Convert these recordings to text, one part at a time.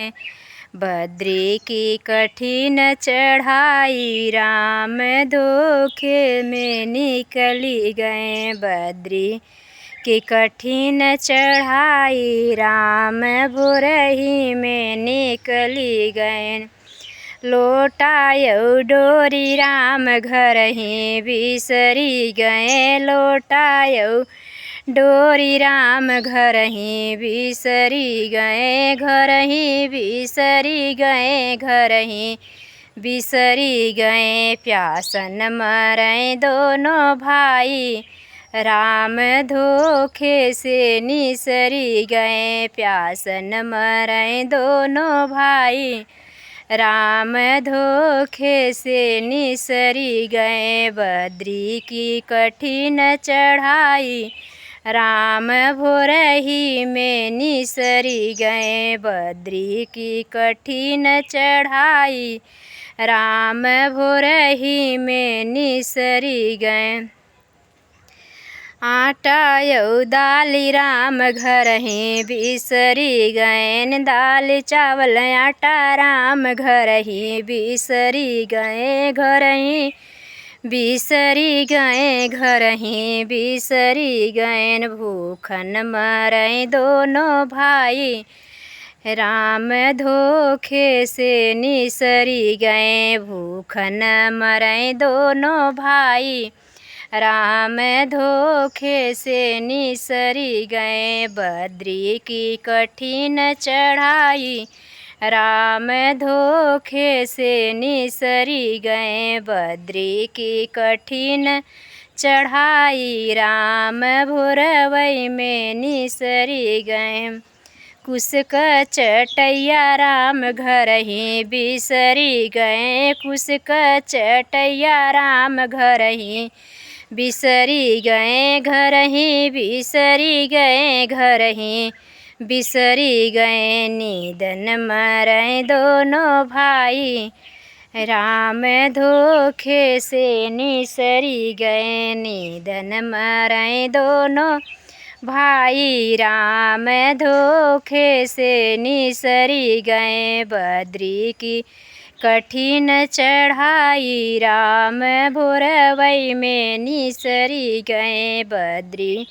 गए। बद्री की कठिन चढ़ाई राम धोखे में निकली गए। बद्री की कठिन चढ़ाई राम भोरही में निकली गए। लोटायौ डोरी राम घर ही बिसरी गए। लोटायौ डोरी राम घर ही बिसरी गए। घर ही बिसरी गए। घर ही बिसरी गए। प्यासन मरै दोनों भाई राम धोखे से निसरी गए। प्यासन मरै दोनों भाई राम धोखे से निसरी गए। बद्री की कठिन चढ़ाई राम भोरही में निसरी गए। बद्री की कठिन चढ़ाई राम भोरही में निसरी गए। आटायौ दाली राम घर ही बिसरी गए। दाल चावल आटा राम घर ही बिसरी गए। घर ही बिसरी गए। घर ही बिसरी गए। भूखन मरै दोनों भाई राम धोखे से निसरी गए। भूखन मरै दोनों भाई राम धोखे से निसरी गए। बद्री की कठिन चढ़ाई राम धोखे से निसरी गए। बद्री की कठिन चढ़ाई राम भोरवई में निसरी गए। कुसक चटैया राम घर ही बिसरी गए। कुसक चटैया राम घर ही बिसरी गए। घर ही बिसरी गए। घर ही बिसरी गए। निधन मरै दोनों भाई राम धोखे से निसरी गए। निधन मरै दोनों भाई राम धोखे से निसरी गए। बद्री की कठिन चढ़ाई राम भोरवई में निसरी गए। बद्री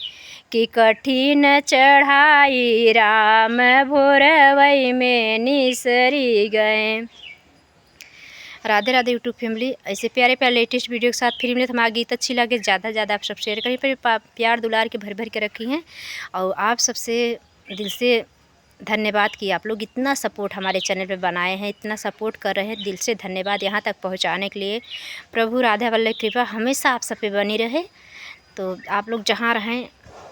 की कठिन चढ़ाई राम भोरवई में निसरी गए। Radhe Radhe YouTube family. ऐसे प्यारे प्यारे लेटेस्ट वीडियो के साथ फिर मिले। हमारा गीत अच्छी लगे ज़्यादा से ज़्यादा आप सब शेयर करें। पर प्यार दुलार के भर भर के रखी हैं। और आप सबसे दिल से धन्यवाद कि आप लोग इतना सपोर्ट हमारे चैनल पे बनाए हैं, इतना सपोर्ट कर रहे हैं। दिल से धन्यवाद यहाँ तक पहुँचाने के लिए। प्रभु राधा वल्लभ कृपा हमेशा आप सब पे बनी रहे। तो आप लोग जहाँ रहें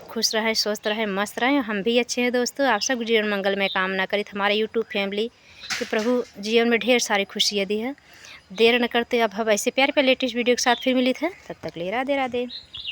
खुश रहें, स्वस्थ रहें, मस्त रहें। हम भी अच्छे हैं दोस्तों। आप सब जीवन मंगल में कामना करें। हमारे यूट्यूब फैमिली कि प्रभु जीवन में ढेर सारी खुशियाँ दी है। देर न करते अब हम ऐसे प्यार पे लेटेस्ट वीडियो के साथ फिर मिले थे। तब तक ले राधे राधे।